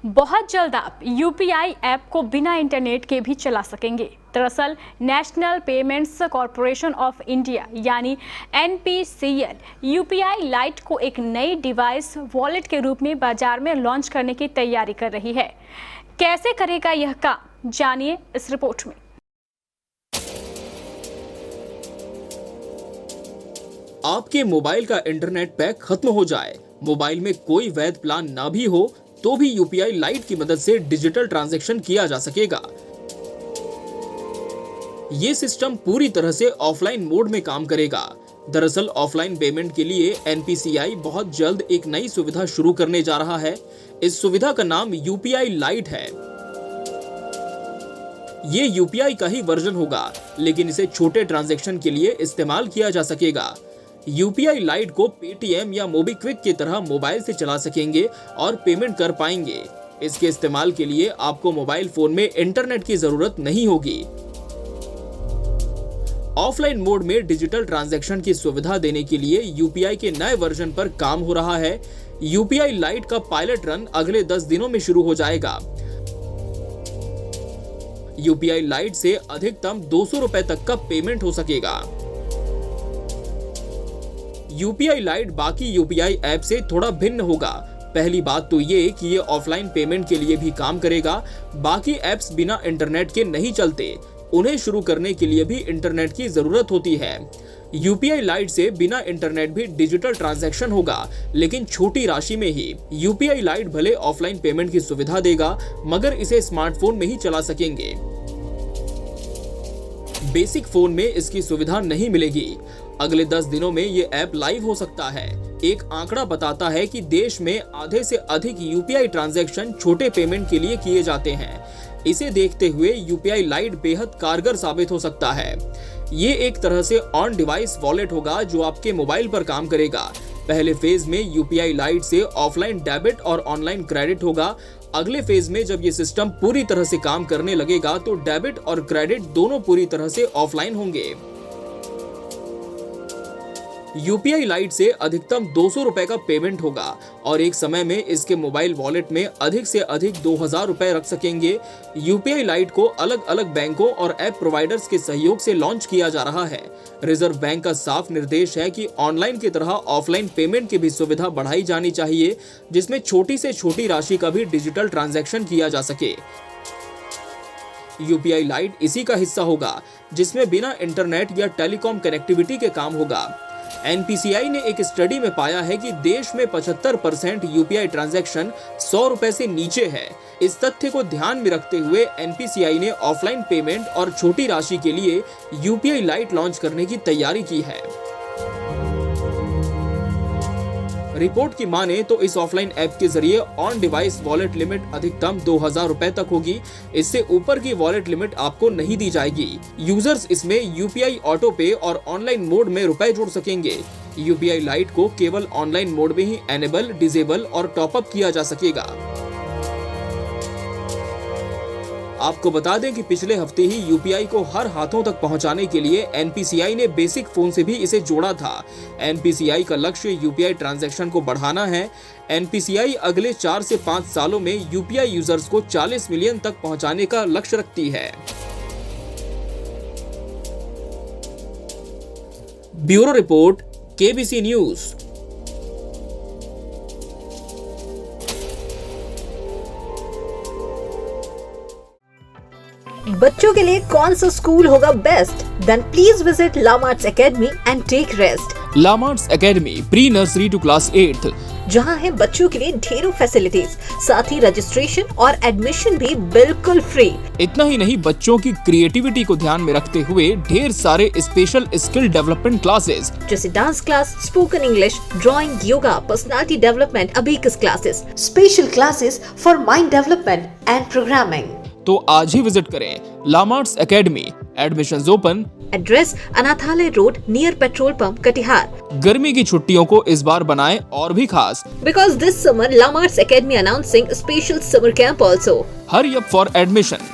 बहुत जल्द आप यूपीआई ऐप को बिना इंटरनेट के भी चला सकेंगे। दरअसल national payments corporation of India यानी एनपीसीएल यूपीआई लाइट को एक नई डिवाइस वॉलेट के रूप में बाजार में लॉन्च करने की तैयारी कर रही है। कैसे करेगा यह काम, जानिए इस रिपोर्ट में। आपके मोबाइल का इंटरनेट पैक खत्म हो जाए, मोबाइल में कोई वैध प्लान ना भी हो तो भी यूपीआई लाइट की मदद से डिजिटल ट्रांजैक्शन किया जा सकेगा। ये सिस्टम पूरी तरह से ऑफलाइन मोड में काम करेगा। दरअसल ऑफलाइन पेमेंट के लिए एनपीसीआई बहुत जल्द एक नई सुविधा शुरू करने जा रहा है। इस सुविधा का नाम यूपीआई लाइट है। ये यूपीआई का ही वर्जन होगा, लेकिन इसे छोटे ट्रांजैक्शन के लिए इस्तेमाल किया जा सकेगा। यूपीआई लाइट को पेटीएम या मोबीक्विक की तरह मोबाइल से चला सकेंगे और पेमेंट कर पाएंगे। इसके इस्तेमाल के लिए आपको मोबाइल फोन में इंटरनेट की जरूरत नहीं होगी। ऑफलाइन मोड में डिजिटल ट्रांजैक्शन की सुविधा देने के लिए यूपीआई के नए वर्जन पर काम हो रहा है। यूपीआई लाइट का पायलट रन अगले 10 दिनों में शुरू हो जाएगा। यूपीआई लाइट से अधिकतम 200 रुपए तक का पेमेंट हो सकेगा। यूपीआई लाइट बाकी यूपीआई ऐप से थोड़ा भिन्न होगा। पहली बात तो ये कि ये ऑफलाइन पेमेंट के लिए भी काम करेगा। बाकी ऐप्स बिना इंटरनेट के नहीं चलते, उन्हें शुरू करने के लिए भी इंटरनेट की जरूरत होती है। यूपीआई लाइट से बिना इंटरनेट भी डिजिटल ट्रांजैक्शन होगा, लेकिन छोटी राशि में ही। यूपीआई लाइट भले ऑफलाइन पेमेंट की सुविधा देगा, मगर इसे स्मार्टफोन में ही चला सकेंगे। बेसिक फोन में इसकी सुविधा नहीं मिलेगी। अगले 10 दिनों में ये ऐप लाइव हो सकता है। एक आंकड़ा बताता है कि देश में आधे से अधिक यूपीआई ट्रांजैक्शन छोटे पेमेंट के लिए किए जाते हैं। इसे देखते हुए यूपीआई लाइट बेहद कारगर साबित हो सकता है। ये एक तरह से ऑन डिवाइस वॉलेट होगा जो आपके मोबाइल पर काम करेगा। पहले फेज में यूपीआई लाइट से ऑफलाइन डेबिट और ऑनलाइन क्रेडिट होगा। अगले फेज में जब ये सिस्टम पूरी तरह से काम करने लगेगा तो डेबिट और क्रेडिट दोनों पूरी तरह से ऑफलाइन होंगे। यूपीआई लाइट से अधिकतम 200 रुपए का पेमेंट होगा और एक समय में इसके मोबाइल वॉलेट में अधिक से अधिक 2000 रुपए रख सकेंगे। यूपीआई लाइट को अलग अलग बैंकों और ऐप प्रोवाइडर्स के सहयोग से लॉन्च किया जा रहा है। रिजर्व बैंक का साफ निर्देश है कि ऑनलाइन की तरह ऑफलाइन पेमेंट की भी सुविधा बढ़ाई जानी चाहिए, जिसमें छोटी से छोटी राशि का भी डिजिटल ट्रांजैक्शन किया जा सके। यूपीआई लाइट इसी का हिस्सा होगा, जिसमें बिना इंटरनेट या टेलीकॉम कनेक्टिविटी के काम होगा। एनपीसीआई ने एक स्टडी में पाया है कि देश में 75% यूपीआई ट्रांजैक्शन 100 रुपए से नीचे है। इस तथ्य को ध्यान में रखते हुए एनपीसीआई ने ऑफलाइन पेमेंट और छोटी राशि के लिए यूपीआई लाइट लॉन्च करने की तैयारी की है। रिपोर्ट की माने तो इस ऑफलाइन ऐप के जरिए ऑन डिवाइस वॉलेट लिमिट अधिकतम 2000 रुपए तक होगी। इससे ऊपर की वॉलेट लिमिट आपको नहीं दी जाएगी। यूजर्स इसमें यूपीआई ऑटो पे और ऑनलाइन मोड में रुपए जोड़ सकेंगे। यूपीआई लाइट को केवल ऑनलाइन मोड में ही एनेबल, डिसेबल और टॉपअप किया जा सकेगा। आपको बता दें कि पिछले हफ्ते ही यूपीआई को हर हाथों तक पहुंचाने के लिए एनपीसीआई ने बेसिक फोन से भी इसे जोड़ा था। एनपीसीआई का लक्ष्य यूपीआई ट्रांजैक्शन को बढ़ाना है। एनपीसीआई अगले 4 से 5 सालों में यूपीआई यूजर्स को 40 मिलियन तक पहुंचाने का लक्ष्य रखती है। Bureau report, KBC news. बच्चों के लिए कौन सा स्कूल होगा best? Then please visit Lamart's Academy and take rest. Lamart's Academy pre nursery to class 8, जहां है बच्चों के लिए ढेरों फैसिलिटीज, साथ ही रजिस्ट्रेशन और एडमिशन भी बिल्कुल फ्री। इतना ही नहीं, बच्चों की क्रिएटिविटी को ध्यान में रखते हुए ढेर सारे स्पेशल स्किल डेवलपमेंट क्लासेस, जैसे dance class, spoken English, drawing, yoga, personality development, abacus classes, special classes for mind development and programming. तो आज ही विजिट करें लामार्ट्स एकेडमी। Admissions open. एड्रेस अनाथालय road near petrol pump, Katihar. गर्मी की छुट्टियों को इस बार बनाएं और भी खास। Because this summer Lamart's Academy announcing special summer camp also. Hurry up for admission.